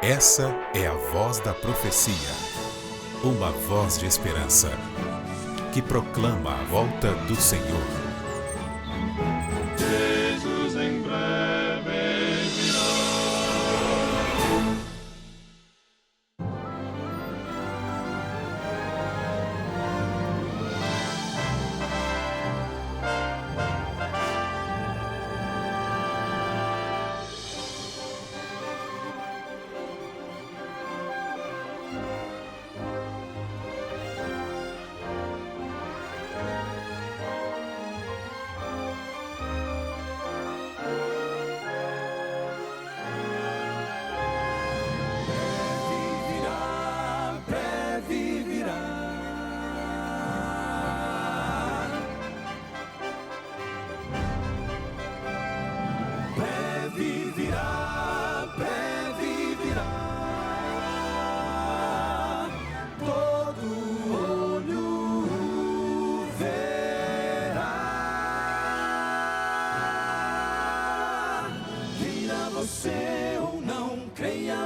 Essa é a voz da profecia, uma voz de esperança, que proclama a volta do Senhor. Jesus em breve virá.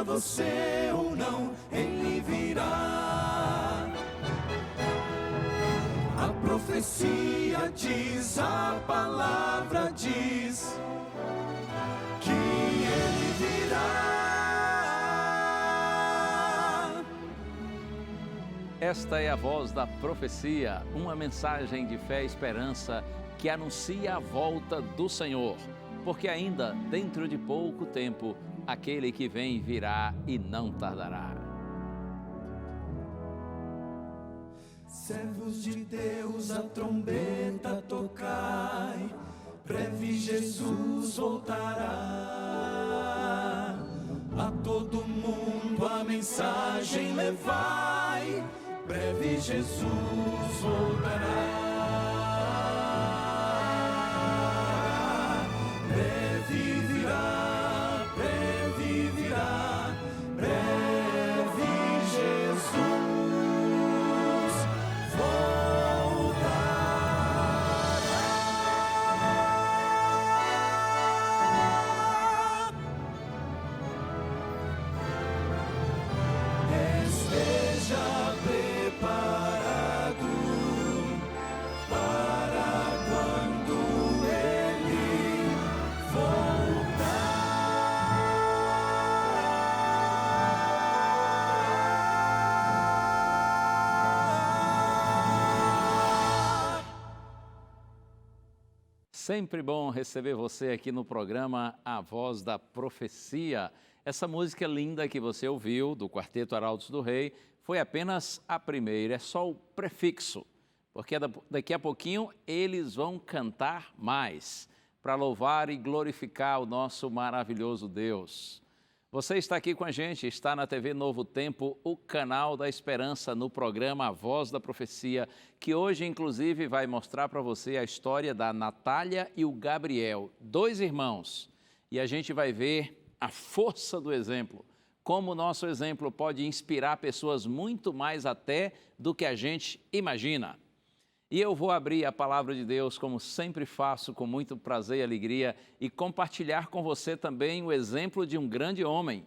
Você ou não, ele virá. A profecia diz, a palavra diz que ele virá. Esta é a voz da profecia, uma mensagem de fé e esperança que anuncia a volta do Senhor, porque ainda dentro de pouco tempo aquele que vem virá e não tardará. Servos de Deus, a trombeta tocai, breve Jesus voltará. A todo mundo a mensagem levai, breve Jesus voltará. Breve virá. Sempre bom receber você aqui no programa A Voz da Profecia. Essa música linda que você ouviu, do Quarteto Arautos do Rei, foi apenas a primeira, é só o prefixo, porque daqui a pouquinho eles vão cantar mais, para louvar e glorificar o nosso maravilhoso Deus. Você está aqui com a gente, está na TV Novo Tempo, o canal da esperança, no programa A Voz da Profecia, que hoje, inclusive, vai mostrar para você a história da Natália e o Gabriel, dois irmãos. E a gente vai ver a força do exemplo, como o nosso exemplo pode inspirar pessoas muito mais até do que a gente imagina. E eu vou abrir a palavra de Deus, como sempre faço, com muito prazer e alegria, e compartilhar com você também o exemplo de um grande homem,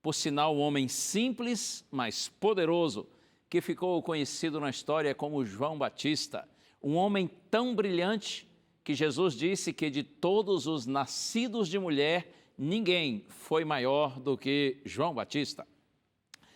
por sinal um homem simples, mas poderoso, que ficou conhecido na história como João Batista, um homem tão brilhante que Jesus disse que de todos os nascidos de mulher, ninguém foi maior do que João Batista.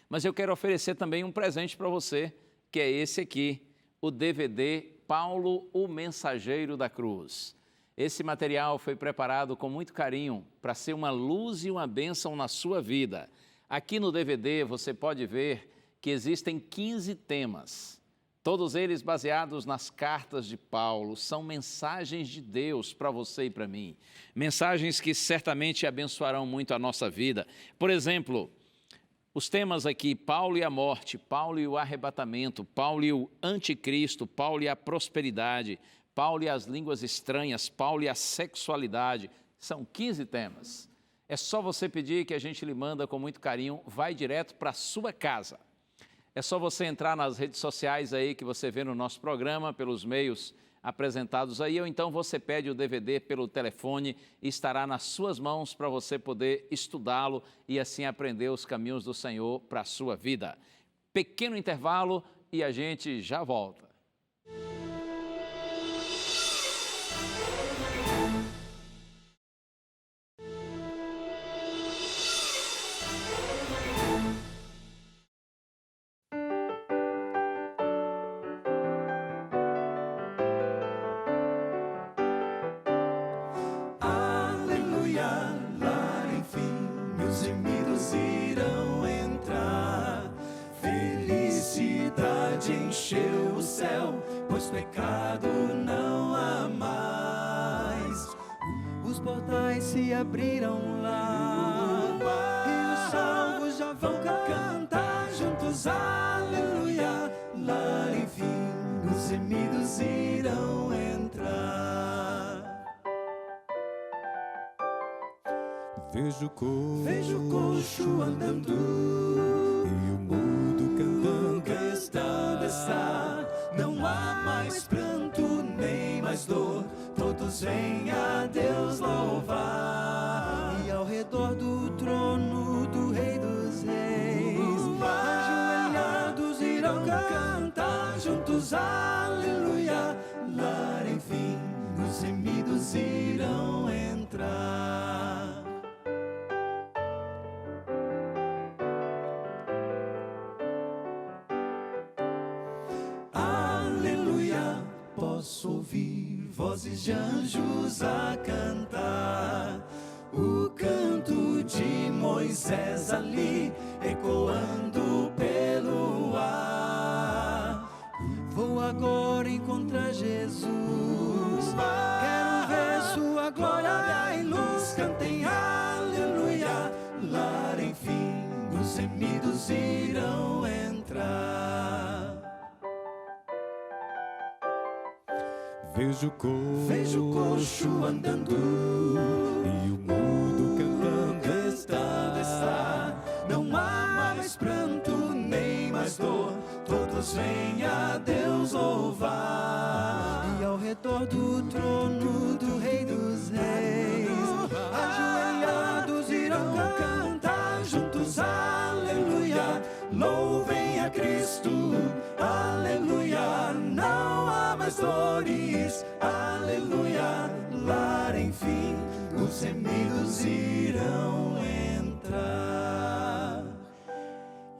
Mas eu quero oferecer também um presente para você, que é esse aqui, o DVD Paulo, o Mensageiro da Cruz. Esse material foi preparado com muito carinho para ser uma luz e uma bênção na sua vida. Aqui no DVD você pode ver que existem 15 temas, todos eles baseados nas cartas de Paulo, são mensagens de Deus para você e para mim. Mensagens que certamente abençoarão muito a nossa vida. Por exemplo, os temas aqui, Paulo e a morte, Paulo e o arrebatamento, Paulo e o anticristo, Paulo e a prosperidade, Paulo e as línguas estranhas, Paulo e a sexualidade, são 15 temas. É só você pedir que a gente lhe manda com muito carinho, vai direto para a sua casa. É só você entrar nas redes sociais aí que você vê no nosso programa, pelos meios apresentados aí, ou então você pede o DVD pelo telefone e estará nas suas mãos para você poder estudá-lo e assim aprender os caminhos do Senhor para a sua vida. Pequeno intervalo e a gente já volta. Encheu o céu, pois pecado não há mais. Os portais se abriram lá, e os salvos já vão cantar juntos, aleluia. Lá, enfim, os remidos irão entrar. Vejo o coxo andando e o mudo cantando, está. Não há mais pranto, nem mais dor, todos vêm a Deus louvar. E ao redor do trono do Rei dos Reis, ajoelhados irão cantar juntos, aleluia. Lá, enfim, os remidos irão entrar. Posso ouvir vozes de anjos a cantar o canto de Moisés ali, ecoando pelo ar. Vou agora encontrar Jesus, quero ver sua glória e luz. Cantem aleluia, lá enfim os remidos irão entrar. Vejo o coxo andando e o mudo cantando, está. Não há mais pranto, nem mais dor, todos vêm a Deus louvar. E ao redor do trono do Rei dos Reis, ajoelhados irão cantar juntos, aleluia. Louvem a Cristo, aleluia. Não há mais dores, aleluia. Lá, enfim, os remidos irão entrar.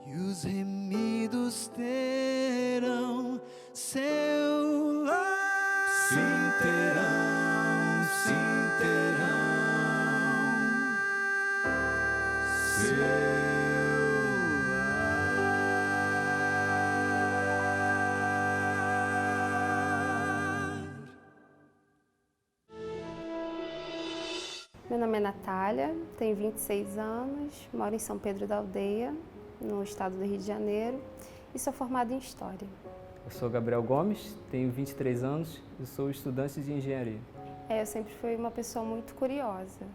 E os remidos terão seu lar. Sim, terão, seu. Meu nome é Natália, tenho 26 anos, moro em São Pedro da Aldeia, no estado do Rio de Janeiro, e sou formada em História. Eu sou Gabriel Gomes, tenho 23 anos e sou estudante de engenharia. Eu sempre fui uma pessoa muito curiosa.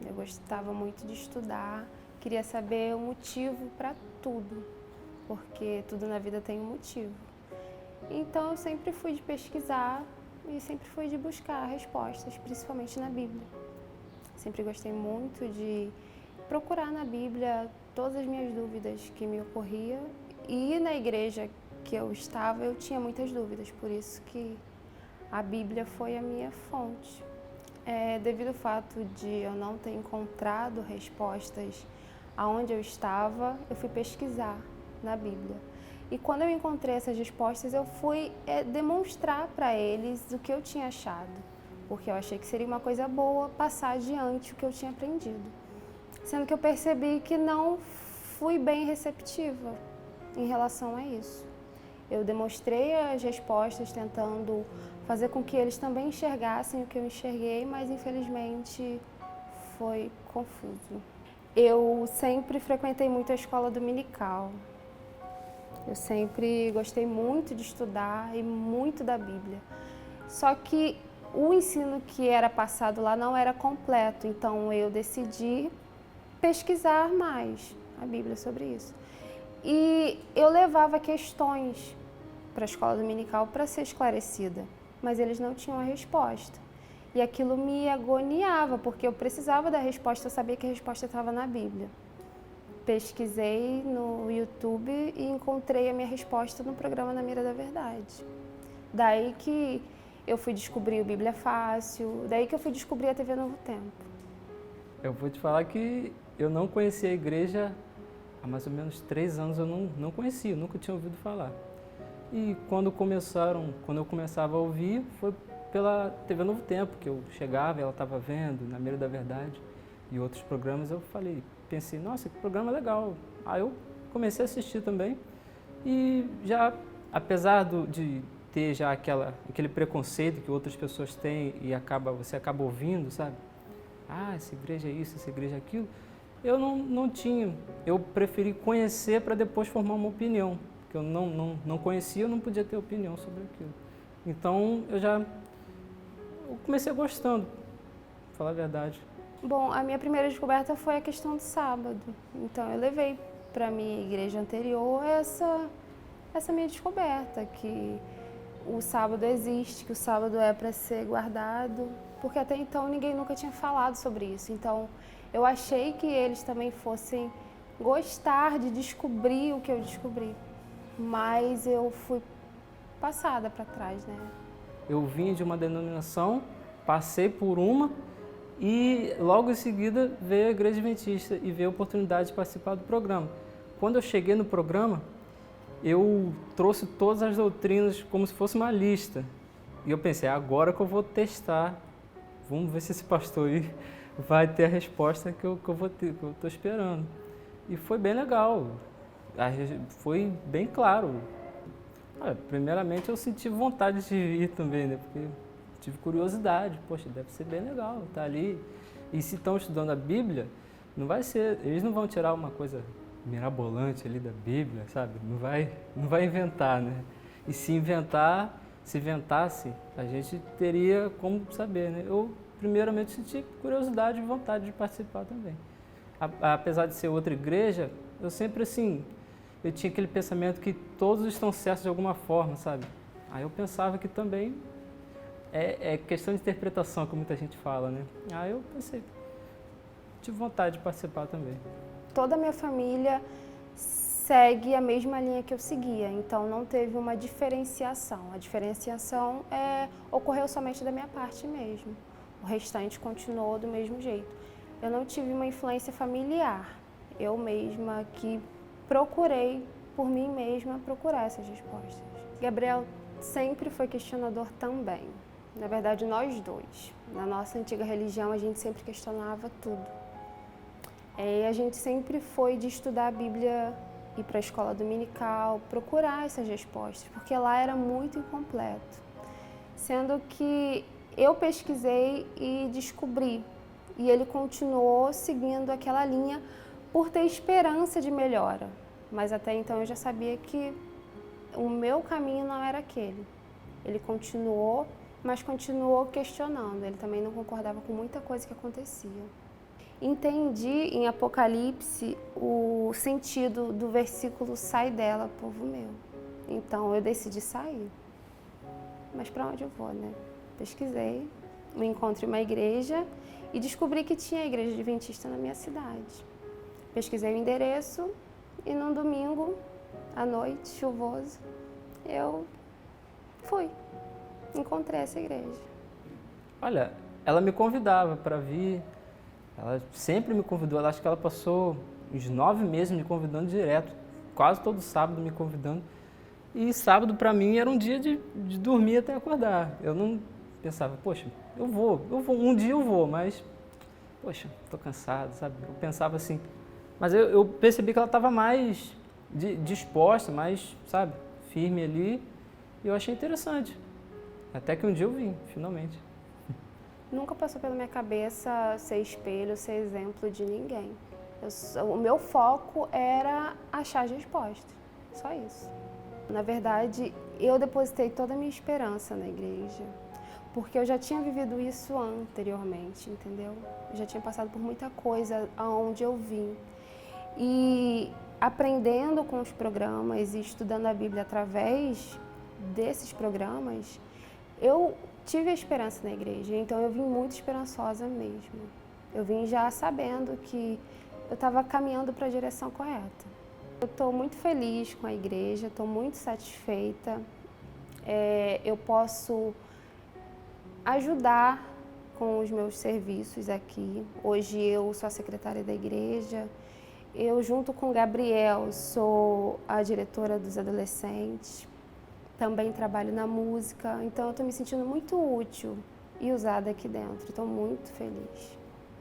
Eu gostava muito de estudar, queria saber o motivo para tudo, porque tudo na vida tem um motivo. Então eu sempre fui de pesquisar e sempre fui de buscar respostas, principalmente na Bíblia. Sempre gostei muito de procurar na Bíblia todas as minhas dúvidas que me ocorriam. E na igreja que eu estava, eu tinha muitas dúvidas, por isso que a Bíblia foi a minha fonte. Devido ao fato de eu não ter encontrado respostas aonde eu estava, eu fui pesquisar na Bíblia. E quando eu encontrei essas respostas, eu fui demonstrar para eles o que eu tinha achado, porque eu achei que seria uma coisa boa passar adiante o que eu tinha aprendido. Sendo que eu percebi que não fui bem receptiva em relação a isso. Eu demonstrei as respostas tentando fazer com que eles também enxergassem o que eu enxerguei, mas infelizmente foi confuso. Eu sempre frequentei muito a escola dominical. Eu sempre gostei muito de estudar e muito da Bíblia. Só que o ensino que era passado lá não era completo, então eu decidi pesquisar mais a Bíblia sobre isso. E eu levava questões para a escola dominical para ser esclarecida, mas eles não tinham a resposta. E aquilo me agoniava, porque eu precisava da resposta, eu sabia que a resposta estava na Bíblia. Pesquisei no YouTube e encontrei a minha resposta no programa Na Mira da Verdade. Daí que eu fui descobrir o Bíblia Fácil, daí que eu fui descobrir a TV Novo Tempo. Eu vou te falar que eu não conhecia a igreja há mais ou menos 3 anos, eu não conhecia, nunca tinha ouvido falar. E quando eu começava a ouvir, foi pela TV Novo Tempo, que eu chegava e ela estava vendo, Na Mira da Verdade, e outros programas, eu pensei, nossa, que programa legal. Aí eu comecei a assistir também, e já, apesar de ter já aquele preconceito que outras pessoas têm e você acaba ouvindo, sabe? Ah, essa igreja é isso, essa igreja é aquilo. Eu não tinha, eu preferi conhecer para depois formar uma opinião, porque eu não conhecia, eu não podia ter opinião sobre aquilo. Então eu comecei gostando, pra falar a verdade. Bom, a minha primeira descoberta foi a questão do sábado. Então eu levei para a minha igreja anterior essa minha descoberta, que o sábado existe, que o sábado é para ser guardado, porque até então ninguém nunca tinha falado sobre isso. Então eu achei que eles também fossem gostar de descobrir o que eu descobri, mas eu fui passada para trás, né? Eu vim de uma denominação, passei por uma e logo em seguida veio a Igreja Adventista e veio a oportunidade de participar do programa. Quando eu cheguei no programa, eu trouxe todas as doutrinas como se fosse uma lista. E eu pensei, agora que eu vou testar, vamos ver se esse pastor aí vai ter a resposta que eu vou ter, que eu estou esperando. E foi bem legal, foi bem claro. Primeiramente eu senti vontade de ir também, né? Porque tive curiosidade, poxa, deve ser bem legal estar ali. E se estão estudando a Bíblia, eles não vão tirar uma coisa mirabolante ali da Bíblia, sabe? Não vai inventar, né? E se inventasse, a gente teria como saber, né? Eu primeiramente senti curiosidade e vontade de participar também. Apesar de ser outra igreja, eu sempre assim, eu tinha aquele pensamento que todos estão certos de alguma forma, sabe? Aí eu pensava que também é questão de interpretação, que muita gente fala, né? Aí eu pensei, tive vontade de participar também. Toda a minha família segue a mesma linha que eu seguia, então não teve uma diferenciação. A diferenciação ocorreu somente da minha parte mesmo. O restante continuou do mesmo jeito. Eu não tive uma influência familiar. Eu mesma que procurei, por mim mesma, procurar essas respostas. Gabriel sempre foi questionador também. Na verdade, nós dois. Na nossa antiga religião, a gente sempre questionava tudo. A gente sempre foi de estudar a Bíblia, ir para a escola dominical, procurar essas respostas, porque lá era muito incompleto. Sendo que eu pesquisei e descobri, e ele continuou seguindo aquela linha por ter esperança de melhora. Mas até então eu já sabia que o meu caminho não era aquele. Ele continuou, mas continuou questionando. Ele também não concordava com muita coisa que acontecia. Entendi em Apocalipse o sentido do versículo "sai dela, povo meu". Então eu decidi sair. Mas para onde eu vou, né? Pesquisei, me encontrei em uma igreja e descobri que tinha a igreja adventista na minha cidade. Pesquisei o endereço e num domingo à noite, chuvoso, eu fui. Encontrei essa igreja. Olha, ela me convidava para vir. Ela sempre me convidou, acho que ela passou uns 9 meses me convidando direto, quase todo sábado me convidando. E sábado para mim era um dia de dormir até acordar. Eu não pensava, poxa, eu vou, um dia eu vou, mas, poxa, estou cansado, sabe? Eu pensava assim, mas eu percebi que ela estava mais disposta, mais, sabe, firme ali, e eu achei interessante. Até que um dia eu vim, finalmente. Nunca passou pela minha cabeça ser espelho, ser exemplo de ninguém. O meu foco era achar as respostas, só isso. Na verdade, eu depositei toda a minha esperança na igreja, porque eu já tinha vivido isso anteriormente, entendeu? Eu já tinha passado por muita coisa aonde eu vim. E aprendendo com os programas e estudando a Bíblia através desses programas, Eu tive a esperança na igreja, então eu vim muito esperançosa mesmo. Eu vim já sabendo que eu estava caminhando para a direção correta. Eu estou muito feliz com a igreja, estou muito satisfeita. Eu posso ajudar com os meus serviços aqui. Hoje eu sou a secretária da igreja. Eu, junto com o Gabriel, sou a diretora dos adolescentes. Também trabalho na música, então eu estou me sentindo muito útil e usada aqui dentro. Estou muito feliz.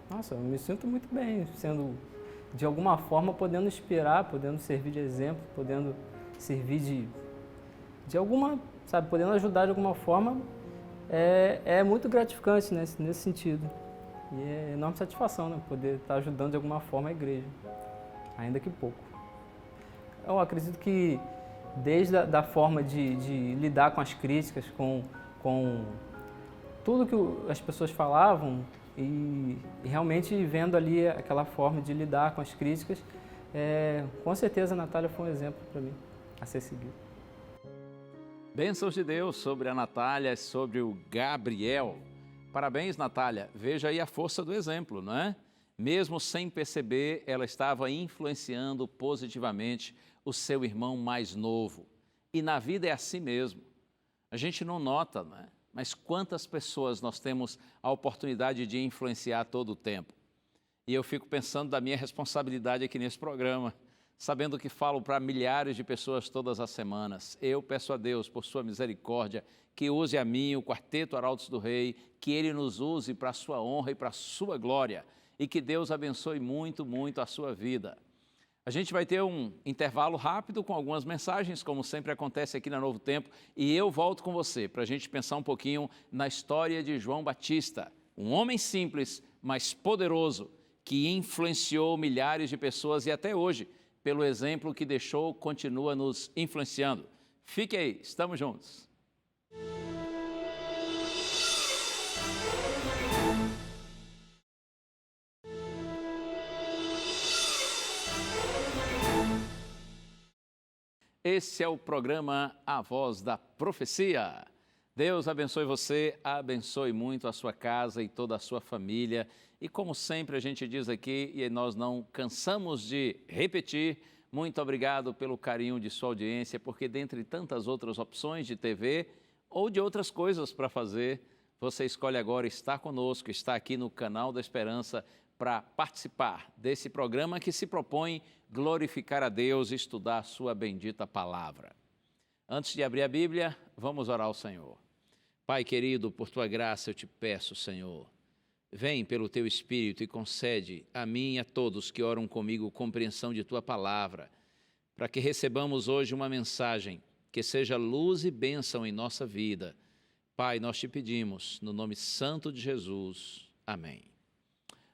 Nossa, eu me sinto muito bem, sendo, de alguma forma, podendo inspirar, podendo servir de exemplo, podendo servir de alguma, sabe, podendo ajudar de alguma forma, é muito gratificante, né, nesse sentido. E é enorme satisfação, né, poder estar ajudando de alguma forma a igreja, ainda que pouco. Eu acredito que desde a forma de lidar com as críticas, com tudo que as pessoas falavam e realmente vendo ali aquela forma de lidar com as críticas, com certeza a Natália foi um exemplo para mim a ser seguido. Bênçãos de Deus sobre a Natália, sobre o Gabriel. Parabéns, Natália. Veja aí a força do exemplo, não é? Mesmo sem perceber, ela estava influenciando positivamente o seu irmão mais novo. E na vida é assim mesmo. A gente não nota, né? Mas quantas pessoas nós temos a oportunidade de influenciar todo o tempo. E eu fico pensando da minha responsabilidade aqui nesse programa, sabendo que falo para milhares de pessoas todas as semanas. Eu peço a Deus, por sua misericórdia, que use a mim, o Quarteto Arautos do Rei, que Ele nos use para a sua honra e para a sua glória, e que Deus abençoe muito, muito a sua vida. A gente vai ter um intervalo rápido com algumas mensagens, como sempre acontece aqui na Novo Tempo, e eu volto com você para a gente pensar um pouquinho na história de João Batista, um homem simples, mas poderoso, que influenciou milhares de pessoas e até hoje, pelo exemplo que deixou, continua nos influenciando. Fique aí, estamos juntos. Esse é o programa A Voz da Profecia. Deus abençoe você, abençoe muito a sua casa e toda a sua família. E como sempre a gente diz aqui, e nós não cansamos de repetir, muito obrigado pelo carinho de sua audiência, porque dentre tantas outras opções de TV ou de outras coisas para fazer, você escolhe agora estar conosco, estar aqui no Canal da Esperança para participar desse programa que se propõe glorificar a Deus e estudar a sua bendita palavra. Antes de abrir a Bíblia, vamos orar ao Senhor. Pai querido, por tua graça eu te peço, Senhor, vem pelo teu Espírito e concede a mim e a todos que oram comigo compreensão de tua palavra, para que recebamos hoje uma mensagem que seja luz e bênção em nossa vida. Pai, nós te pedimos, no nome santo de Jesus. Amém.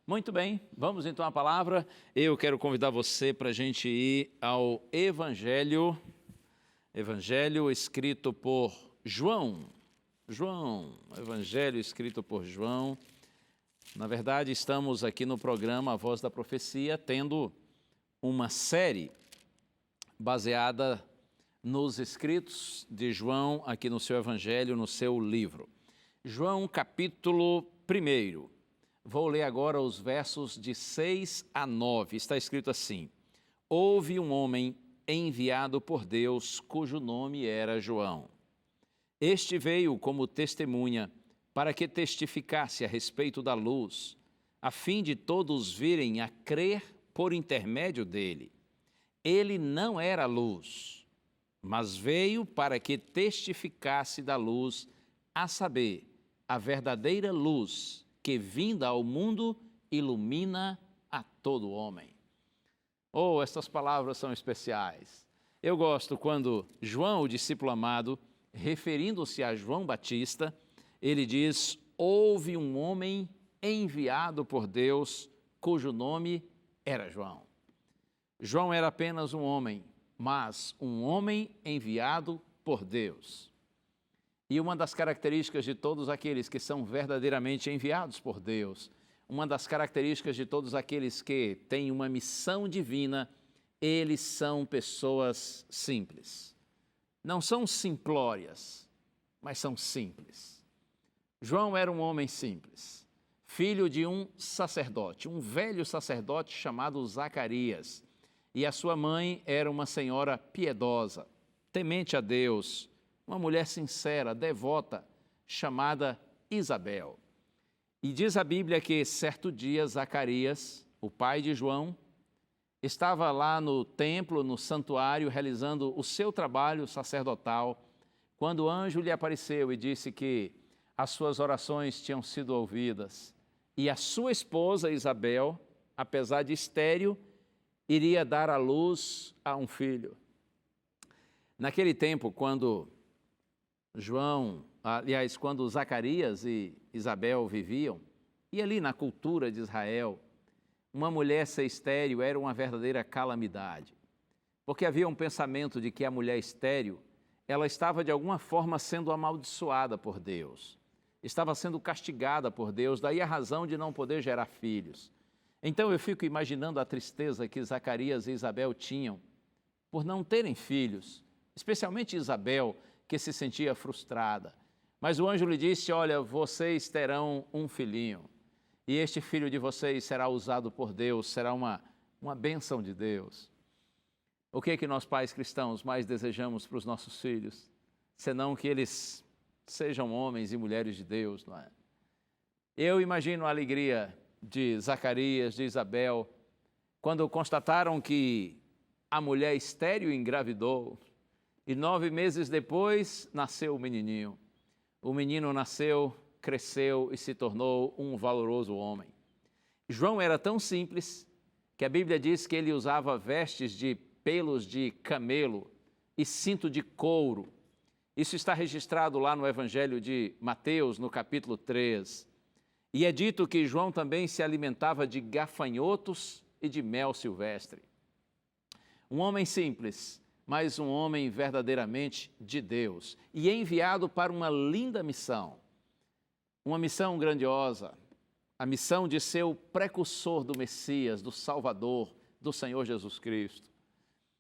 Muito bem, vamos então à palavra. Eu quero convidar você para a gente ir ao Evangelho escrito por João. Evangelho escrito por João. Na verdade, estamos aqui no programa A Voz da Profecia, tendo uma série baseada nos escritos de João, aqui no seu Evangelho, no seu livro. João, capítulo 1. Vou ler agora os versos de 6 a 9. Está escrito assim: Houve um homem enviado por Deus, cujo nome era João. Este veio como testemunha, para que testificasse a respeito da luz, a fim de todos virem a crer por intermédio dele. Ele não era luz, mas veio para que testificasse da luz, a saber, a verdadeira luz, que vinda ao mundo ilumina a todo homem. Oh, estas palavras são especiais. Eu gosto quando João, o discípulo amado, referindo-se a João Batista, ele diz: houve um homem enviado por Deus, cujo nome era João. João era apenas um homem, mas um homem enviado por Deus. E uma das características de todos aqueles que são verdadeiramente enviados por Deus, uma das características de todos aqueles que têm uma missão divina, eles são pessoas simples. Não são simplórias, mas são simples. João era um homem simples, filho de um sacerdote, um velho sacerdote chamado Zacarias. E a sua mãe era uma senhora piedosa, temente a Deus, uma mulher sincera, devota, chamada Isabel. E diz a Bíblia que certo dia Zacarias, o pai de João, estava lá no templo, no santuário, realizando o seu trabalho sacerdotal, quando o anjo lhe apareceu e disse que as suas orações tinham sido ouvidas e a sua esposa Isabel, apesar de estéril, iria dar à luz a um filho. Naquele tempo, quando Zacarias e Isabel viviam, e ali na cultura de Israel, uma mulher ser estéril era uma verdadeira calamidade, porque havia um pensamento de que a mulher estéril, ela estava de alguma forma sendo amaldiçoada por Deus, estava sendo castigada por Deus, daí a razão de não poder gerar filhos. Então eu fico imaginando a tristeza que Zacarias e Isabel tinham por não terem filhos, especialmente Isabel, que se sentia frustrada. Mas o anjo lhe disse, olha, vocês terão um filhinho, e este filho de vocês será usado por Deus, será uma bênção de Deus. O que é que nós pais cristãos mais desejamos para os nossos filhos? Senão que eles sejam homens e mulheres de Deus, não é? Eu imagino a alegria de Zacarias, de Isabel, quando constataram que a mulher estéril engravidou, e 9 meses depois nasceu o menininho. O menino nasceu, cresceu e se tornou um valoroso homem. João era tão simples que a Bíblia diz que ele usava vestes de pelos de camelo e cinto de couro. Isso está registrado lá no Evangelho de Mateus, no capítulo 3. E é dito que João também se alimentava de gafanhotos e de mel silvestre. Um homem simples, mas um homem verdadeiramente de Deus, e enviado para uma linda missão, uma missão grandiosa, a missão de ser o precursor do Messias, do Salvador, do Senhor Jesus Cristo.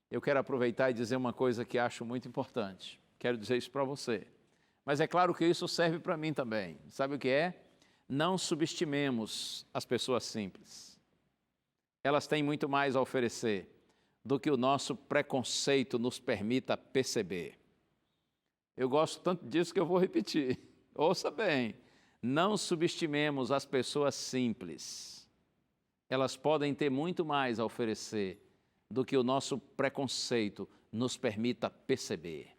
Eu quero aproveitar e dizer uma coisa que acho muito importante, quero dizer isso para você, mas é claro que isso serve para mim também. Sabe o que é? Não subestimemos as pessoas simples. Elas têm muito mais a oferecer do que o nosso preconceito nos permita perceber. Eu gosto tanto disso que eu vou repetir. Ouça bem, não subestimemos as pessoas simples. Elas podem ter muito mais a oferecer do que o nosso preconceito nos permita perceber.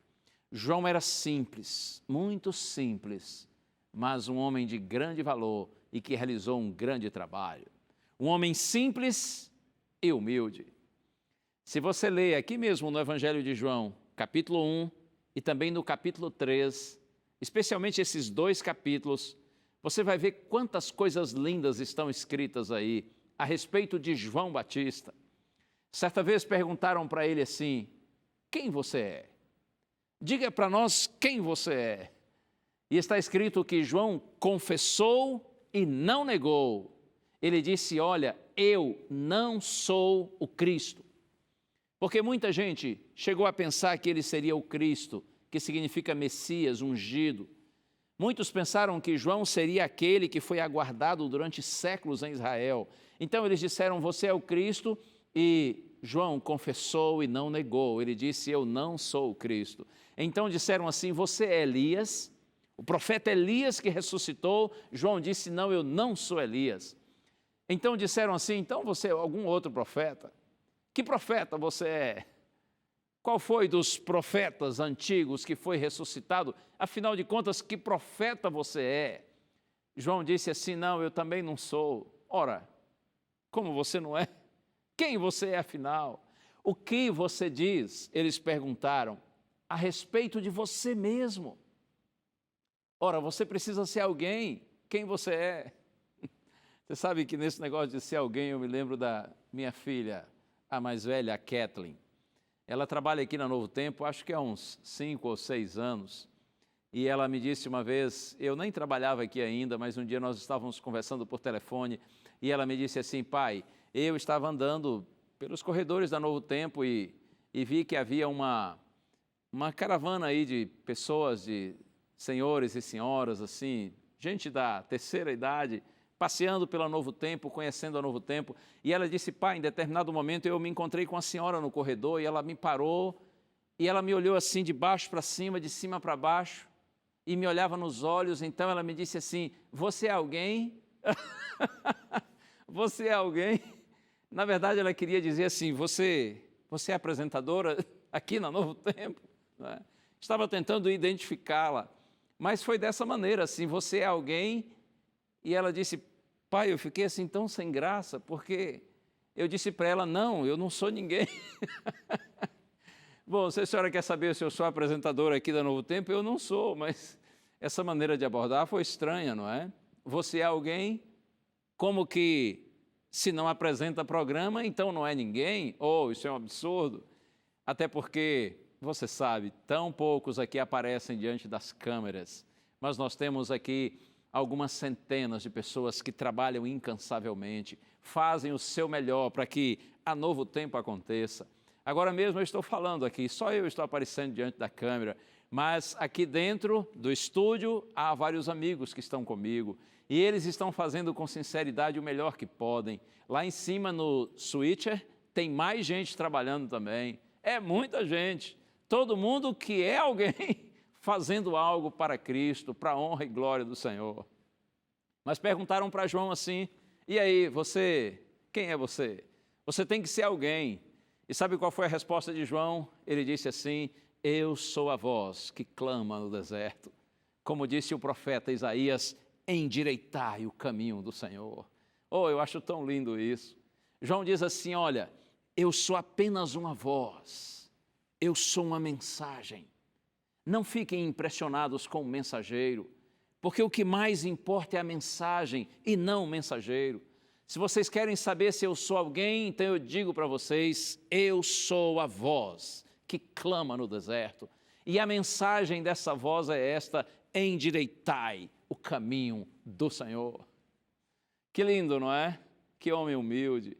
João era simples, muito simples, mas um homem de grande valor e que realizou um grande trabalho. Um homem simples e humilde. Se você ler aqui mesmo no Evangelho de João, capítulo 1 e também no capítulo 3, especialmente esses 2 capítulos, você vai ver quantas coisas lindas estão escritas aí a respeito de João Batista. Certa vez perguntaram para ele assim, quem você é? Diga para nós quem você é. E está escrito que João confessou e não negou. Ele disse, olha, eu não sou o Cristo. Porque muita gente chegou a pensar que ele seria o Cristo, que significa Messias, ungido. Muitos pensaram que João seria aquele que foi aguardado durante séculos em Israel. Então eles disseram, você é o Cristo, e João confessou e não negou. Ele disse, eu não sou o Cristo. Então disseram assim, você é Elias, o profeta Elias que ressuscitou. João disse, não, eu não sou Elias. Então disseram assim, então você é algum outro profeta? Que profeta você é? Qual foi dos profetas antigos que foi ressuscitado? Afinal de contas, que profeta você é? João disse assim, não, eu também não sou. Ora, como você não é? Quem você é afinal? O que você diz? Eles perguntaram, a respeito de você mesmo. Ora, você precisa ser alguém. Quem você é? Você sabe que nesse negócio de ser alguém, eu me lembro da minha filha, a mais velha, a Kathleen. Ela trabalha aqui na Novo Tempo, acho que há uns 5 ou 6 anos, e ela me disse uma vez, eu nem trabalhava aqui ainda, mas um dia nós estávamos conversando por telefone, e ela me disse assim, pai, eu estava andando pelos corredores da Novo Tempo e vi que havia uma caravana aí de pessoas de senhores e senhoras, assim, gente da terceira idade, passeando pela Novo Tempo, conhecendo a Novo Tempo, e ela disse, pai, em determinado momento eu me encontrei com a senhora no corredor e ela me parou e ela me olhou assim de baixo para cima, de cima para baixo e me olhava nos olhos, então ela me disse assim, você é alguém? Você é alguém? Na verdade ela queria dizer assim, você é apresentadora aqui na Novo Tempo? Não é? Estava tentando identificá-la, mas foi dessa maneira, assim, você é alguém? E ela disse, pai, eu fiquei assim tão sem graça, porque eu disse para ela, não, eu não sou ninguém. Bom, se a senhora quer saber se eu sou apresentadora aqui da Novo Tempo, eu não sou, mas essa maneira de abordar foi estranha, não é? Você é alguém? Como que se não apresenta programa, então não é ninguém? Oh, isso é um absurdo. Até porque, você sabe, tão poucos aqui aparecem diante das câmeras, mas nós temos aqui algumas centenas de pessoas que trabalham incansavelmente, fazem o seu melhor para que a Novo Tempo aconteça. Agora mesmo eu estou falando aqui, só eu estou aparecendo diante da câmera, mas aqui dentro do estúdio há vários amigos que estão comigo e eles estão fazendo com sinceridade o melhor que podem. Lá em cima no switcher tem mais gente trabalhando também, é muita gente, todo mundo que é alguém fazendo algo para Cristo, para a honra e glória do Senhor. Mas perguntaram para João assim, e aí, quem é você? Você tem que ser alguém. E sabe qual foi a resposta de João? Ele disse assim, eu sou a voz que clama no deserto. Como disse o profeta Isaías, endireitai o caminho do Senhor. Oh, eu acho tão lindo isso. João diz assim, olha, eu sou apenas uma voz, eu sou uma mensagem. Não fiquem impressionados com o mensageiro, porque o que mais importa é a mensagem e não o mensageiro. Se vocês querem saber se eu sou alguém, então eu digo para vocês, eu sou a voz que clama no deserto. E a mensagem dessa voz é esta, endireitai o caminho do Senhor. Que lindo, não é? Que homem humilde.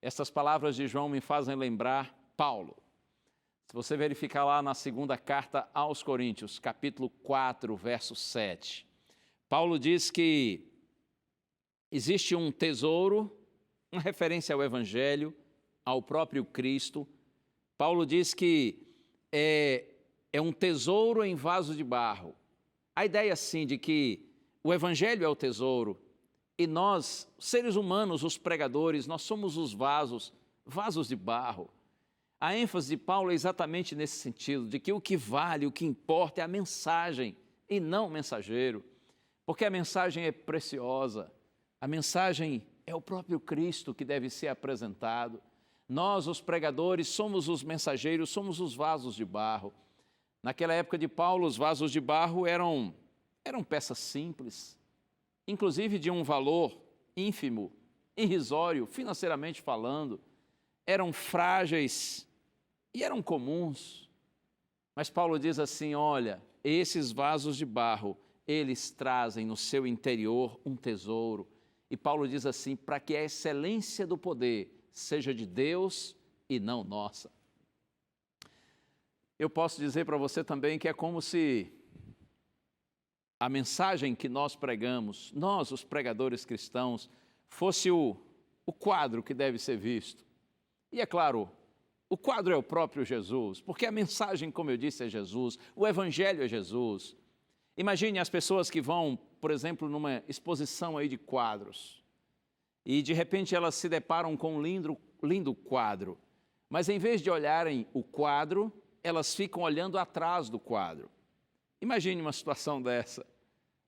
Estas palavras de João me fazem lembrar Paulo. Se você verificar lá na segunda carta aos Coríntios, capítulo 4, verso 7, Paulo diz que existe um tesouro, uma referência ao Evangelho, ao próprio Cristo. Paulo diz que é um tesouro em vaso de barro. A ideia, assim, de que o Evangelho é o tesouro e nós, seres humanos, os pregadores, nós somos os vasos de barro. A ênfase de Paulo é exatamente nesse sentido, de que o que vale, o que importa é a mensagem e não o mensageiro, porque a mensagem é preciosa, a mensagem é o próprio Cristo que deve ser apresentado. Nós, os pregadores, somos os mensageiros, somos os vasos de barro. Naquela época de Paulo, os vasos de barro eram peças simples, inclusive de um valor ínfimo, irrisório, financeiramente falando, eram frágeis e eram comuns. Mas Paulo diz assim, olha, esses vasos de barro, eles trazem no seu interior um tesouro. E Paulo diz assim, para que a excelência do poder seja de Deus e não nossa. Eu posso dizer para você também que é como se a mensagem que nós pregamos, nós, os pregadores cristãos, fosse o quadro que deve ser visto. E é claro, o quadro é o próprio Jesus, porque a mensagem, como eu disse, é Jesus, o Evangelho é Jesus. Imagine as pessoas que vão, por exemplo, numa exposição aí de quadros, e de repente elas se deparam com um lindo quadro, mas em vez de olharem o quadro, elas ficam olhando atrás do quadro. Imagine uma situação dessa.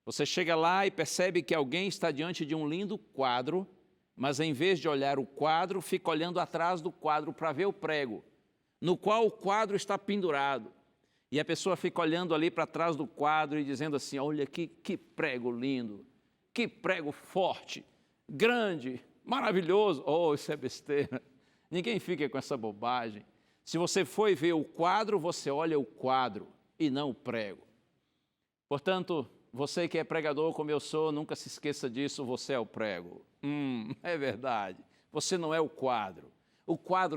Você chega lá e percebe que alguém está diante de um lindo quadro, mas em vez de olhar o quadro, fica olhando atrás do quadro para ver o prego, no qual o quadro está pendurado. E a pessoa fica olhando ali para trás do quadro e dizendo assim, olha que prego lindo, que prego forte, grande, maravilhoso. Oh, isso é besteira. Ninguém fica com essa bobagem. Se você for ver o quadro, você olha o quadro e não o prego. Portanto, você que é pregador como eu sou, nunca se esqueça disso, você é o prego. É verdade, você não é o quadro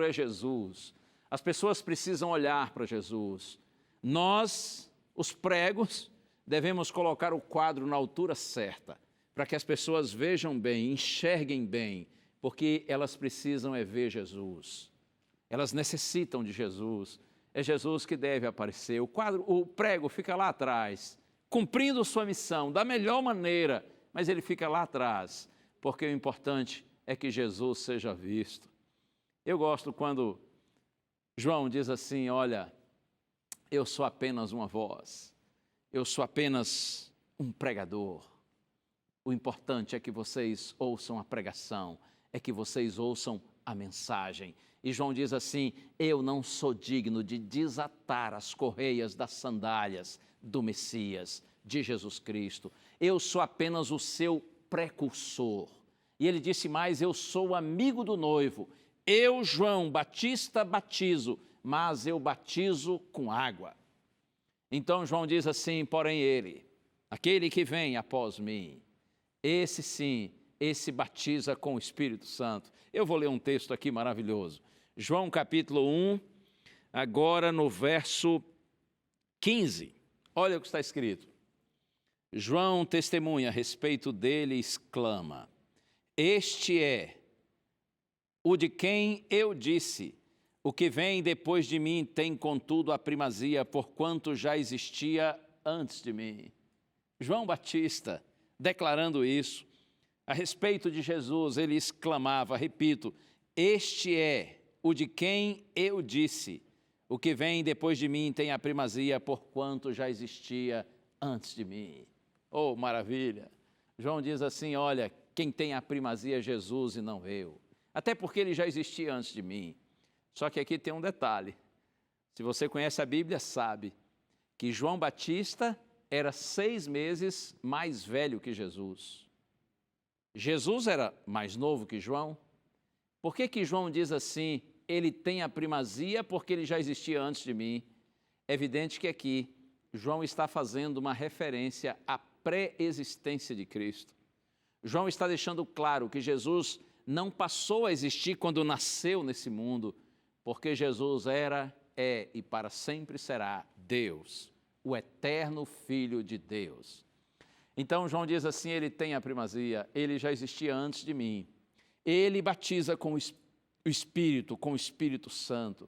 é Jesus. As pessoas precisam olhar para Jesus. Nós, os pregos, devemos colocar o quadro na altura certa, para que as pessoas vejam bem, enxerguem bem, porque elas precisam ver Jesus. Elas necessitam de Jesus. É Jesus que deve aparecer. O prego fica lá atrás, cumprindo sua missão da melhor maneira, mas ele fica lá atrás, porque o importante é que Jesus seja visto. Eu gosto quando João diz assim, olha, eu sou apenas uma voz, eu sou apenas um pregador. O importante é que vocês ouçam a pregação, é que vocês ouçam a mensagem. E João diz assim, eu não sou digno de desatar as correias das sandálias do Messias, de Jesus Cristo. Eu sou apenas o seu precursor. E ele disse mais, eu sou o amigo do noivo. Eu, João Batista, batizo, mas eu batizo com água. Então João diz assim, porém ele, aquele que vem após mim, esse sim, esse batiza com o Espírito Santo. Eu vou ler um texto aqui maravilhoso. João capítulo 1, agora no verso 15. Olha o que está escrito. João testemunha a respeito dele e exclama, este é o de quem eu disse, o que vem depois de mim tem contudo a primazia, porquanto já existia antes de mim. João Batista, declarando isso, a respeito de Jesus, ele exclamava, repito, este é o de quem eu disse, o que vem depois de mim tem a primazia, porquanto já existia antes de mim. Oh, maravilha! João diz assim, olha, quem tem a primazia é Jesus e não eu. Até porque ele já existia antes de mim. Só que aqui tem um detalhe. Se você conhece a Bíblia, sabe que João Batista era 6 meses mais velho que Jesus. Jesus era mais novo que João. Por que João diz assim, ele tem a primazia porque ele já existia antes de mim? É evidente que aqui João está fazendo uma referência à pré-existência de Cristo. João está deixando claro que Jesus não passou a existir quando nasceu nesse mundo, porque Jesus era, é e para sempre será Deus, o eterno Filho de Deus. Então João diz assim, ele tem a primazia, ele já existia antes de mim. Ele batiza com o Espírito, com o Espírito Santo.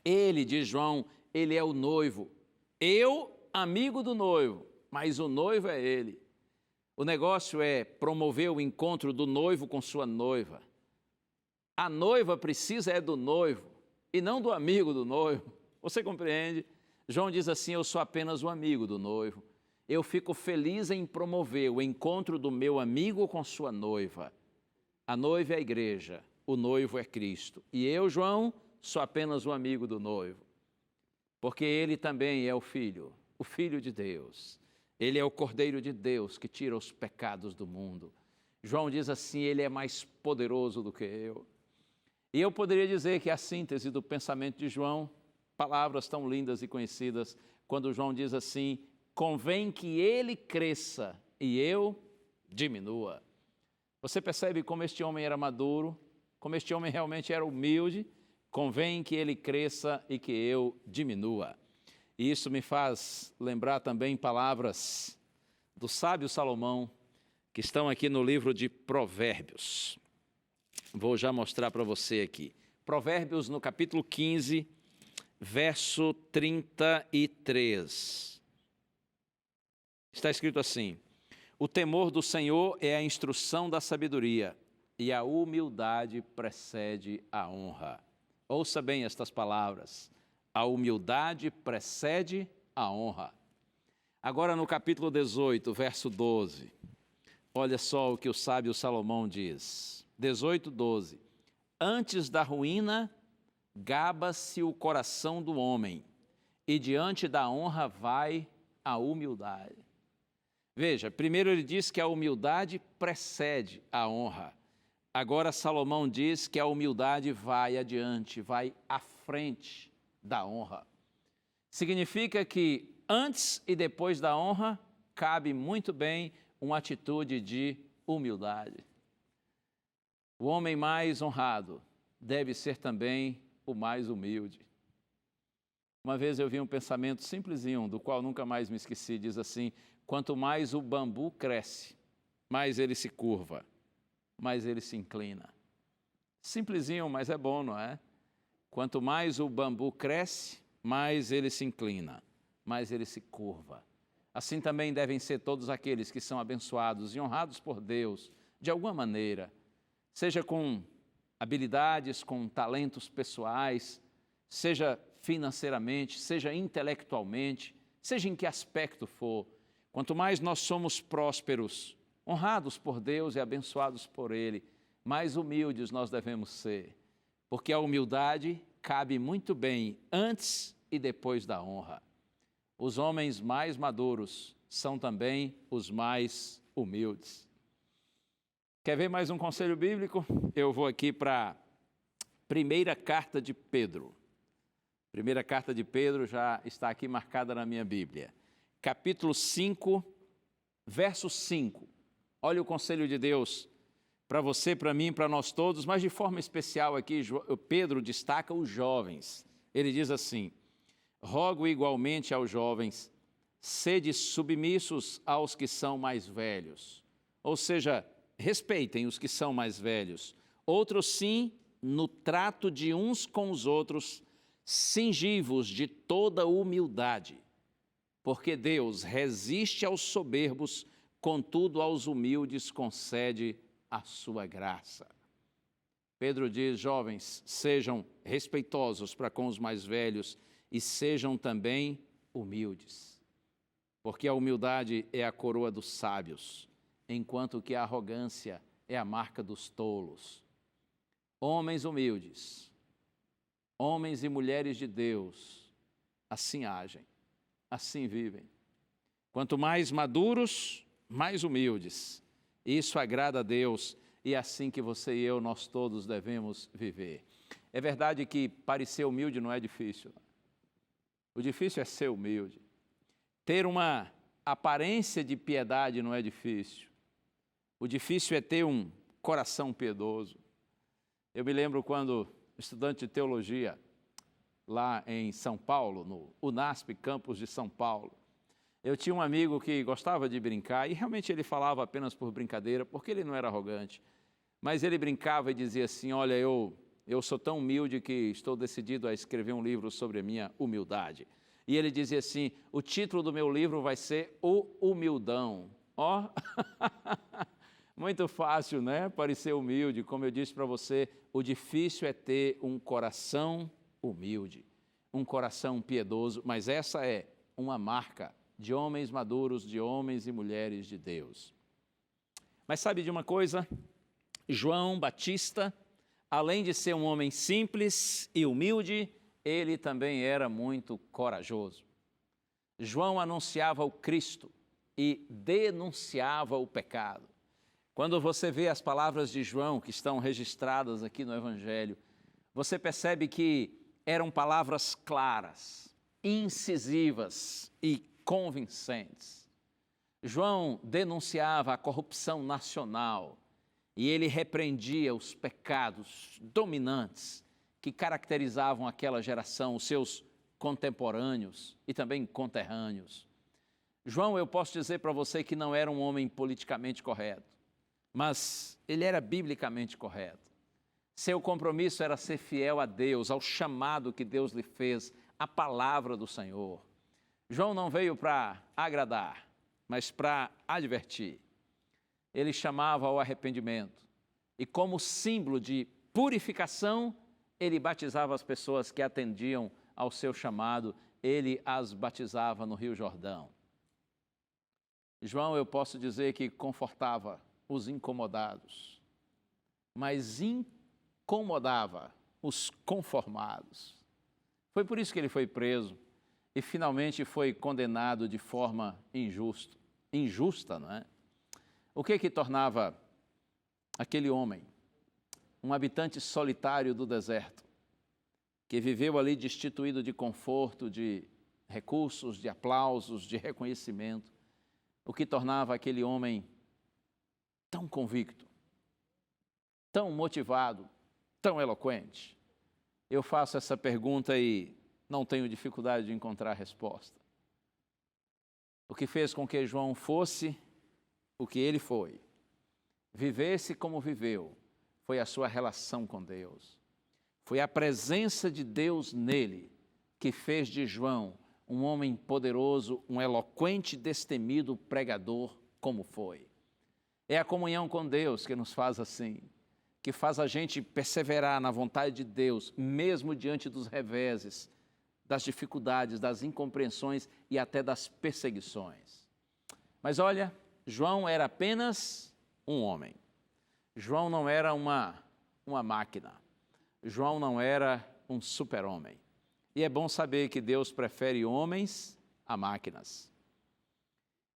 Ele, diz João, ele é o noivo. Eu, amigo do noivo, mas o noivo é ele. O negócio é promover o encontro do noivo com sua noiva. A noiva precisa do noivo e não do amigo do noivo. Você compreende? João diz assim, eu sou apenas o amigo do noivo. Eu fico feliz em promover o encontro do meu amigo com sua noiva. A noiva é a igreja, o noivo é Cristo. E eu, João, sou apenas o amigo do noivo. Porque ele também é o Filho de Deus. Ele é o Cordeiro de Deus que tira os pecados do mundo. João diz assim, ele é mais poderoso do que eu. E eu poderia dizer que a síntese do pensamento de João, palavras tão lindas e conhecidas, quando João diz assim, convém que ele cresça e eu diminua. Você percebe como este homem era maduro, como este homem realmente era humilde, convém que ele cresça e que eu diminua. E isso me faz lembrar também palavras do sábio Salomão, que estão aqui no livro de Provérbios. Vou já mostrar para você aqui. Provérbios no capítulo 15, verso 33. Está escrito assim, o temor do Senhor é a instrução da sabedoria, e a humildade precede a honra. Ouça bem estas palavras. A humildade precede a honra. Agora no capítulo 18, verso 12, olha só o que o sábio Salomão diz. 18, 12. Antes da ruína, gaba-se o coração do homem, e diante da honra vai a humildade. Veja, primeiro ele diz que a humildade precede a honra. Agora Salomão diz que a humildade vai adiante, vai à frente da honra. Significa que antes e depois da honra, cabe muito bem uma atitude de humildade. O homem mais honrado deve ser também o mais humilde. Uma vez eu vi um pensamento simplesinho, do qual nunca mais me esqueci, diz assim: quanto mais o bambu cresce, mais ele se curva, mais ele se inclina. Simplesinho, mas é bom, não é? Quanto mais o bambu cresce, mais ele se inclina, mais ele se curva. Assim também devem ser todos aqueles que são abençoados e honrados por Deus, de alguma maneira, seja com habilidades, com talentos pessoais, seja financeiramente, seja intelectualmente, seja em que aspecto for. Quanto mais nós somos prósperos, honrados por Deus e abençoados por Ele, mais humildes nós devemos ser, porque a humildade cabe muito bem antes e depois da honra. Os homens mais maduros são também os mais humildes. Quer ver mais um conselho bíblico? Eu vou aqui para a primeira carta de Pedro. Primeira carta de Pedro já está aqui marcada na minha Bíblia. Capítulo 5, verso 5. Olha o conselho de Deus para você, para mim, para nós todos, mas de forma especial aqui, Pedro destaca os jovens. Ele diz assim: rogo igualmente aos jovens, sede submissos aos que são mais velhos. Ou seja, respeitem os que são mais velhos. Outros sim, no trato de uns com os outros, cingivos de toda humildade, porque Deus resiste aos soberbos, contudo aos humildes concede a sua graça. Pedro diz: jovens, sejam respeitosos para com os mais velhos e sejam também humildes, porque a humildade é a coroa dos sábios, enquanto que a arrogância é a marca dos tolos. Homens humildes, homens e mulheres de Deus, assim agem, assim vivem. Quanto mais maduros, mais humildes. Isso agrada a Deus e é assim que você e eu, nós todos devemos viver. É verdade que parecer humilde não é difícil. O difícil é ser humilde. Ter uma aparência de piedade não é difícil. O difícil é ter um coração piedoso. Eu me lembro quando estudante de teologia, lá em São Paulo, no UNASP, campus de São Paulo, eu tinha um amigo que gostava de brincar, e realmente ele falava apenas por brincadeira, porque ele não era arrogante, mas ele brincava e dizia assim: olha, eu sou tão humilde que estou decidido a escrever um livro sobre a minha humildade. E ele dizia assim: o título do meu livro vai ser O Humildão. Ó, muito fácil, né? Parecer humilde. Como eu disse para você, o difícil é ter um coração humilde, um coração piedoso, mas essa é uma marca de homens maduros, de homens e mulheres de Deus. Mas sabe de uma coisa? João Batista, além de ser um homem simples e humilde, ele também era muito corajoso. João anunciava o Cristo e denunciava o pecado. Quando você vê as palavras de João que estão registradas aqui no Evangelho, você percebe que eram palavras claras, incisivas e convincentes. João denunciava a corrupção nacional e ele repreendia os pecados dominantes que caracterizavam aquela geração, os seus contemporâneos e também conterrâneos. João, eu posso dizer para você que não era um homem politicamente correto, mas ele era biblicamente correto. Seu compromisso era ser fiel a Deus, ao chamado que Deus lhe fez, à palavra do Senhor. João não veio para agradar, mas para advertir. Ele chamava ao arrependimento e, como símbolo de purificação, ele batizava as pessoas que atendiam ao seu chamado, ele as batizava no Rio Jordão. João, eu posso dizer que confortava os incomodados, mas incomodava os conformados. Foi por isso que ele foi preso e finalmente foi condenado de forma injusta, não é? O que tornava aquele homem um habitante solitário do deserto, que viveu ali destituído de conforto, de recursos, de aplausos, de reconhecimento? O que tornava aquele homem tão convicto, tão motivado, tão eloquente? Eu faço essa pergunta e não tenho dificuldade de encontrar a resposta. O que fez com que João fosse o que ele foi, vivesse como viveu, foi a sua relação com Deus. Foi a presença de Deus nele que fez de João um homem poderoso, um eloquente e destemido pregador, como foi. É a comunhão com Deus que nos faz assim, que faz a gente perseverar na vontade de Deus, mesmo diante dos reveses, das dificuldades, das incompreensões e até das perseguições. Mas olha, João era apenas um homem. João não era uma máquina. João não era um super-homem. E é bom saber que Deus prefere homens a máquinas.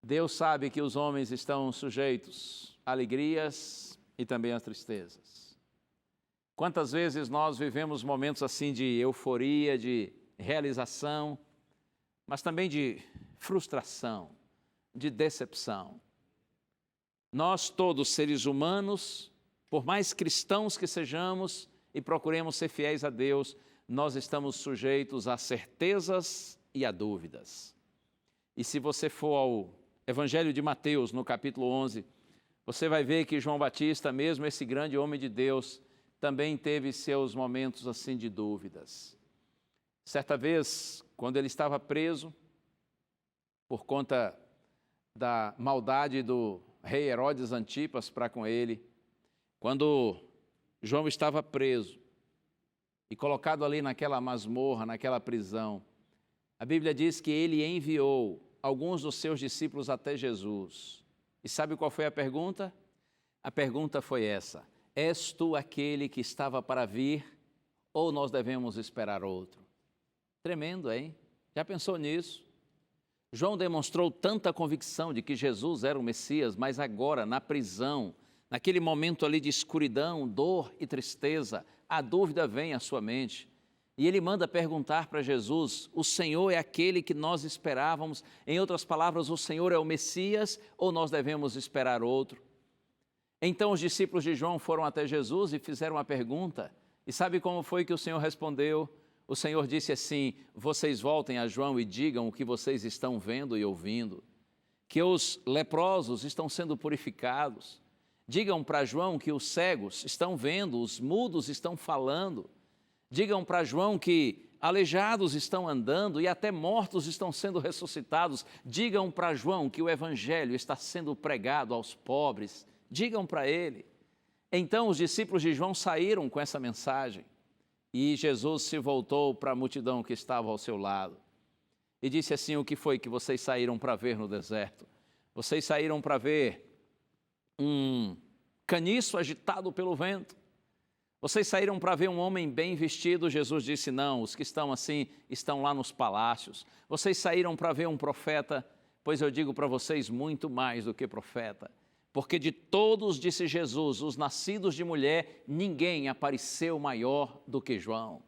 Deus sabe que os homens estão sujeitos a alegrias e também a tristezas. Quantas vezes nós vivemos momentos assim de euforia, de realização, mas também de frustração, de decepção. Nós todos, seres humanos, por mais cristãos que sejamos e procuremos ser fiéis a Deus, nós estamos sujeitos a certezas e a dúvidas. E se você for ao Evangelho de Mateus, no capítulo 11, você vai ver que João Batista, mesmo esse grande homem de Deus, também teve seus momentos assim de dúvidas. Certa vez, quando ele estava preso, por conta da maldade do rei Herodes Antipas para com ele, quando João estava preso e colocado ali naquela masmorra, naquela prisão, a Bíblia diz que ele enviou alguns dos seus discípulos até Jesus. E sabe qual foi a pergunta? A pergunta foi essa: és tu aquele que estava para vir, ou nós devemos esperar outro? Tremendo, hein? Já pensou nisso? João demonstrou tanta convicção de que Jesus era o Messias, mas agora, na prisão, naquele momento ali de escuridão, dor e tristeza, a dúvida vem à sua mente. E ele manda perguntar para Jesus: o Senhor é aquele que nós esperávamos? Em outras palavras, o Senhor é o Messias ou nós devemos esperar outro? Então os discípulos de João foram até Jesus e fizeram uma pergunta. E sabe como foi que o Senhor respondeu? O Senhor disse assim: vocês voltem a João e digam o que vocês estão vendo e ouvindo, que os leprosos estão sendo purificados. Digam para João que os cegos estão vendo, os mudos estão falando. Digam para João que aleijados estão andando e até mortos estão sendo ressuscitados. Digam para João que o Evangelho está sendo pregado aos pobres. Digam para ele. Então os discípulos de João saíram com essa mensagem e Jesus se voltou para a multidão que estava ao seu lado e disse assim: o que foi que vocês saíram para ver no deserto? Vocês saíram para ver um caniço agitado pelo vento? Vocês saíram para ver um homem bem vestido? Jesus disse: não, os que estão assim estão lá nos palácios. Vocês saíram para ver um profeta? Pois eu digo para vocês, muito mais do que profeta. Porque de todos, disse Jesus, os nascidos de mulher, ninguém apareceu maior do que João.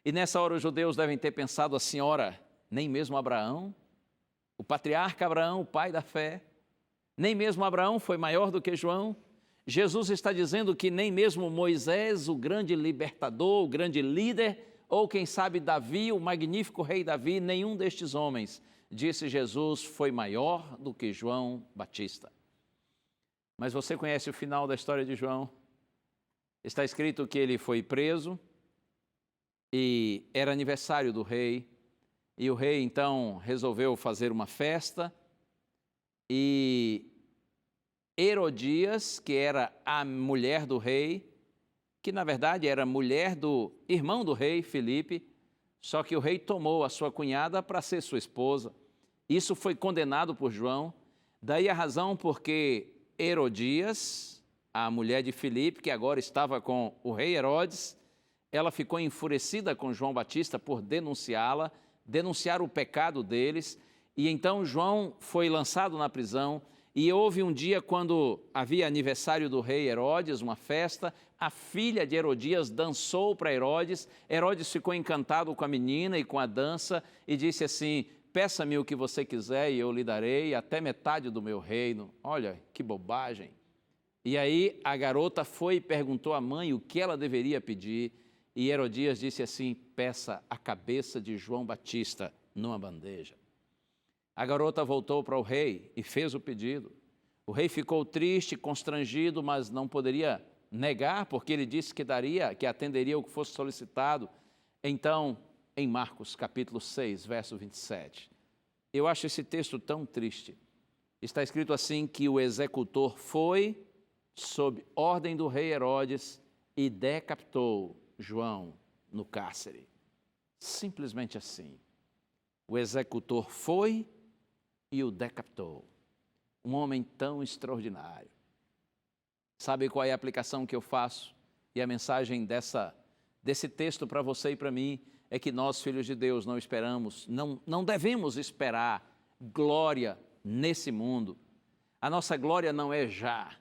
E nessa hora os judeus devem ter pensado assim: ora, nem mesmo Abraão, o patriarca Abraão, o pai da fé, nem mesmo Abraão foi maior do que João. Jesus está dizendo que nem mesmo Moisés, o grande libertador, o grande líder, ou quem sabe Davi, o magnífico rei Davi, nenhum destes homens, disse Jesus, foi maior do que João Batista. Mas você conhece o final da história de João? Está escrito que ele foi preso e era aniversário do rei, e o rei então resolveu fazer uma festa e Herodias, que era a mulher do rei, que na verdade era mulher do irmão do rei, Filipe, só que o rei tomou a sua cunhada para ser sua esposa. Isso foi condenado por João, daí a razão porque Herodias, a mulher de Filipe, que agora estava com o rei Herodes, ela ficou enfurecida com João Batista por denunciá-la, denunciar o pecado deles, e então João foi lançado na prisão. E houve um dia quando havia aniversário do rei Herodes, uma festa, a filha de Herodias dançou para Herodes, Herodes ficou encantado com a menina e com a dança e disse assim: peça-me o que você quiser e eu lhe darei até metade do meu reino. Olha, que bobagem. E aí a garota foi e perguntou à mãe o que ela deveria pedir, E Herodias disse assim: peça a cabeça de João Batista numa bandeja. A garota voltou para o rei e fez o pedido. O rei ficou triste, constrangido, mas não poderia negar, porque ele disse que atenderia o que fosse solicitado. Então, em Marcos capítulo 6, verso 27, eu acho esse texto tão triste. Está escrito assim que o executor foi, sob ordem do rei Herodes, e decapitou João no cárcere. Simplesmente assim. O executor foi e o decapitou. Um homem tão extraordinário. Sabe qual é a aplicação que eu faço? E a mensagem desse texto para você e para mim é que nós, filhos de Deus, não devemos esperar glória nesse mundo. A nossa glória não é já.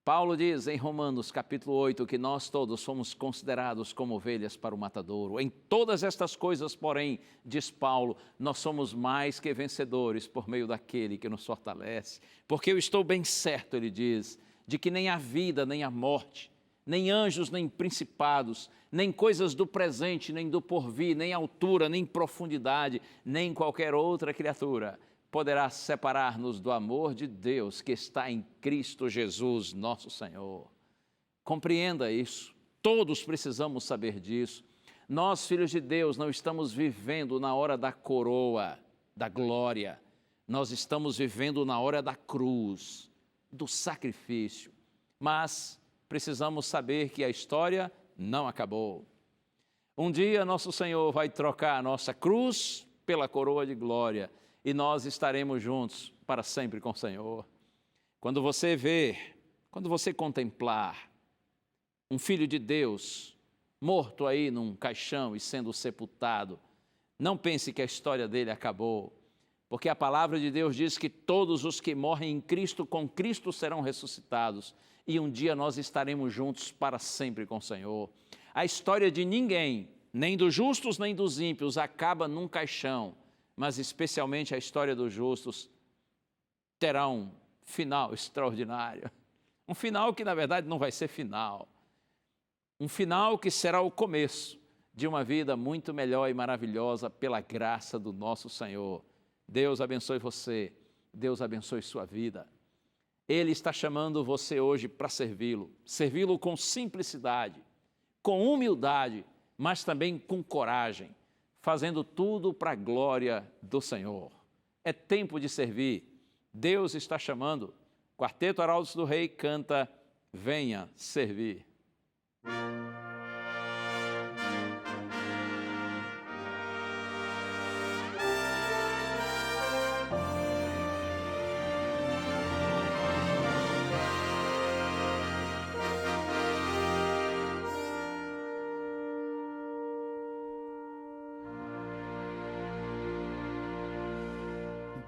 Paulo diz em Romanos capítulo 8 que nós todos somos considerados como ovelhas para o matadouro. Em todas estas coisas, porém, diz Paulo, nós somos mais que vencedores por meio daquele que nos fortalece. Porque eu estou bem certo, ele diz, de que nem a vida, nem a morte, nem anjos, nem principados, nem coisas do presente, nem do porvir, nem altura, nem profundidade, nem qualquer outra criatura poderá separar-nos do amor de Deus que está em Cristo Jesus, nosso Senhor. Compreenda isso, todos precisamos saber disso. Nós, filhos de Deus, não estamos vivendo na hora da coroa, da glória. Nós estamos vivendo na hora da cruz, do sacrifício. Mas precisamos saber que a história não acabou. Um dia nosso Senhor vai trocar a nossa cruz pela coroa de glória e nós estaremos juntos para sempre com o Senhor. Quando você contemplar um filho de Deus morto aí num caixão e sendo sepultado, não pense que a história dele acabou, porque a palavra de Deus diz que todos os que morrem em Cristo, com Cristo serão ressuscitados, e um dia nós estaremos juntos para sempre com o Senhor. A história de ninguém, nem dos justos nem dos ímpios, acaba num caixão, mas especialmente a história dos justos terá um final extraordinário. Um final que, na verdade, não vai ser final. Um final que será o começo de uma vida muito melhor e maravilhosa pela graça do nosso Senhor. Deus abençoe você, Deus abençoe sua vida. Ele está chamando você hoje para servi-lo com simplicidade, com humildade, mas também com coragem, fazendo tudo para a glória do Senhor. É tempo de servir. Deus está chamando. Quarteto Arautos do Rei canta Venha Servir.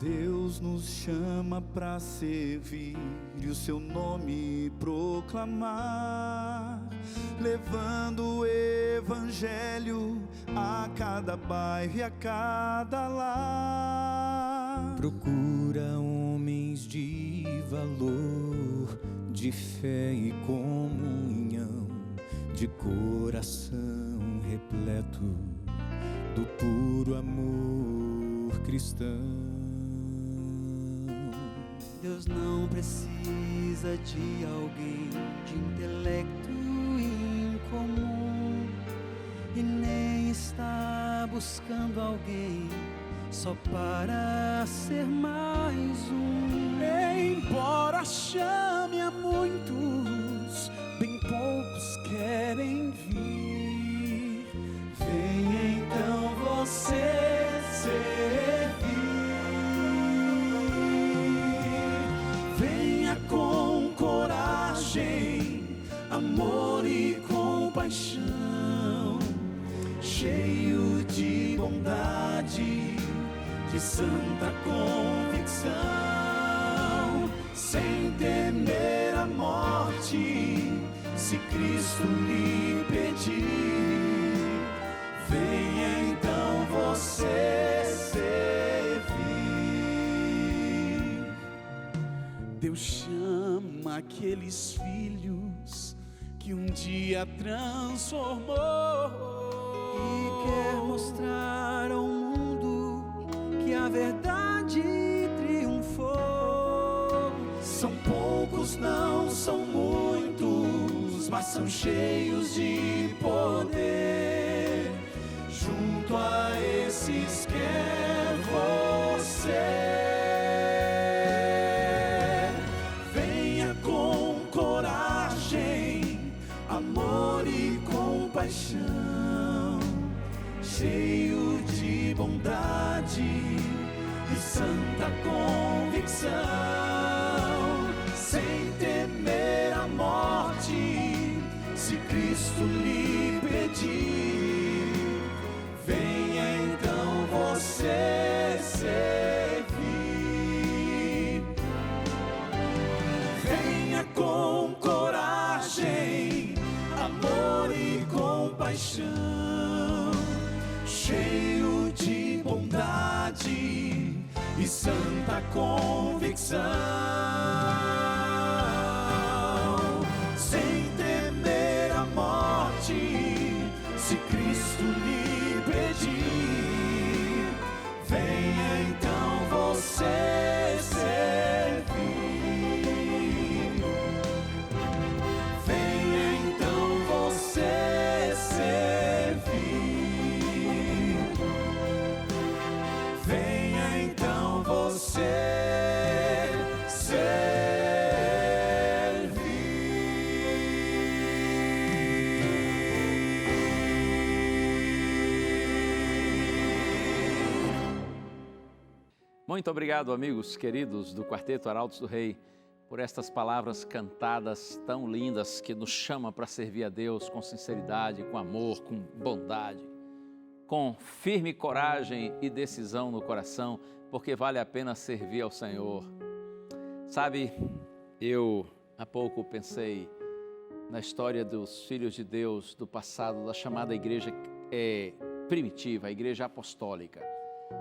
Deus nos chama para servir e o seu nome proclamar, levando o evangelho a cada bairro e a cada lar. Procura homens de valor, de fé e comunhão, de coração repleto do puro amor cristão. Deus não precisa de alguém de intelecto incomum e nem está buscando alguém só para ser mais um. Embora chame a muitos, bem poucos querem vir. Venha então você servir. Venha com coragem, amor e compaixão, cheio de bondade, de santa convicção, sem temer a morte, se Cristo lhe pedir. Venha então você servir. Deus chama aqueles filhos que um dia transformou e quer mostrar ao mundo que a verdade triunfou. São poucos, não são muitos, mas são cheios de poder. Junto a esses quer você. Venha com coragem, amor e compaixão, cheio de bondade e santa convicção, sem temer a morte, se Cristo lhe pedir. Venha então você servir. Venha com coragem, amor e compaixão, cheio de bondade e santa convicção, sem temer a morte, se Cristo lhe pedir. Venha então você servir. Venha então você servir. Venha então você servir. Muito obrigado, amigos queridos do Quarteto Arautos do Rei, por estas palavras cantadas tão lindas que nos chamam para servir a Deus com sinceridade, com amor, com bondade, com firme coragem e decisão no coração, porque vale a pena servir ao Senhor. Sabe, eu há pouco pensei na história dos filhos de Deus do passado, da chamada igreja primitiva, a igreja apostólica.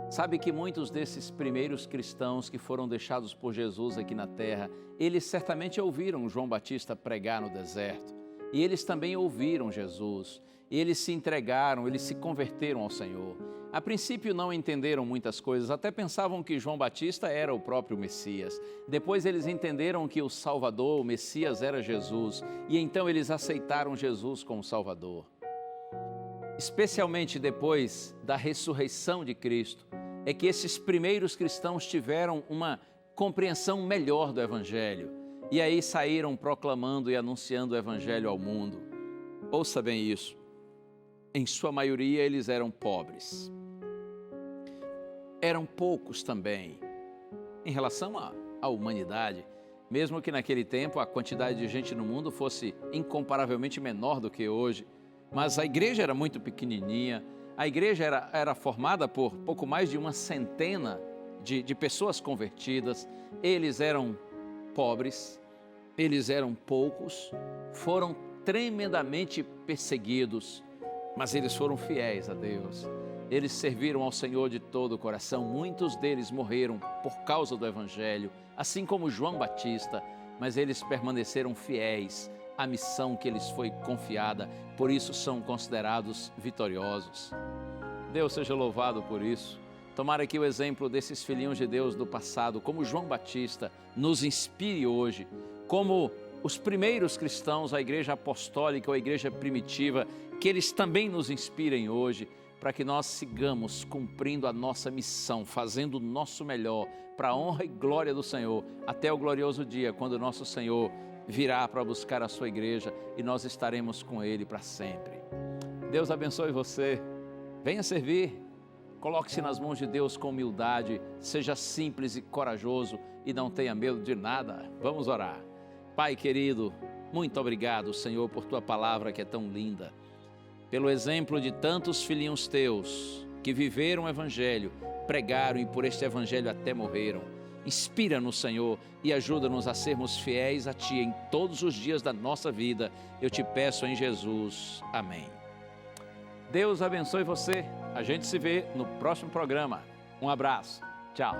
Sabe que muitos desses primeiros cristãos que foram deixados por Jesus aqui na terra, eles certamente ouviram João Batista pregar no deserto. E eles também ouviram Jesus. E eles se entregaram, eles se converteram ao Senhor. A princípio não entenderam muitas coisas, até pensavam que João Batista era o próprio Messias. Depois eles entenderam que o Salvador, o Messias, era Jesus. E então eles aceitaram Jesus como Salvador. Especialmente depois da ressurreição de Cristo, é que esses primeiros cristãos tiveram uma compreensão melhor do Evangelho. E aí saíram proclamando e anunciando o Evangelho ao mundo. Ouça bem isso. Em sua maioria eles eram pobres. Eram poucos também. Em relação à humanidade, mesmo que naquele tempo a quantidade de gente no mundo fosse incomparavelmente menor do que hoje, mas a igreja era muito pequenininha, a igreja era formada por pouco mais de uma centena de pessoas convertidas. Eles eram pobres, eles eram poucos, foram tremendamente perseguidos, mas eles foram fiéis a Deus. Eles serviram ao Senhor de todo o coração. Muitos deles morreram por causa do Evangelho, assim como João Batista, mas eles permaneceram fiéis à missão que lhes foi confiada, por isso são considerados vitoriosos. Deus seja louvado por isso. Tomara que o exemplo desses filhinhos de Deus do passado, como João Batista, nos inspire hoje, como os primeiros cristãos, a igreja apostólica ou a igreja primitiva, que eles também nos inspirem hoje, para que nós sigamos cumprindo a nossa missão, fazendo o nosso melhor para a honra e glória do Senhor, até o glorioso dia, quando o nosso Senhor virá para buscar a sua igreja e nós estaremos com Ele para sempre. Deus abençoe você. Venha servir. Coloque-se nas mãos de Deus com humildade. Seja simples e corajoso e não tenha medo de nada. Vamos orar. Pai querido, muito obrigado, Senhor, por Tua palavra que é tão linda. Pelo exemplo de tantos filhinhos Teus que viveram o Evangelho, pregaram e por este Evangelho até morreram. Inspira-nos, Senhor, e ajuda-nos a sermos fiéis a Ti em todos os dias da nossa vida. Eu te peço em Jesus. Amém. Deus abençoe você. A gente se vê no próximo programa. Um abraço. Tchau.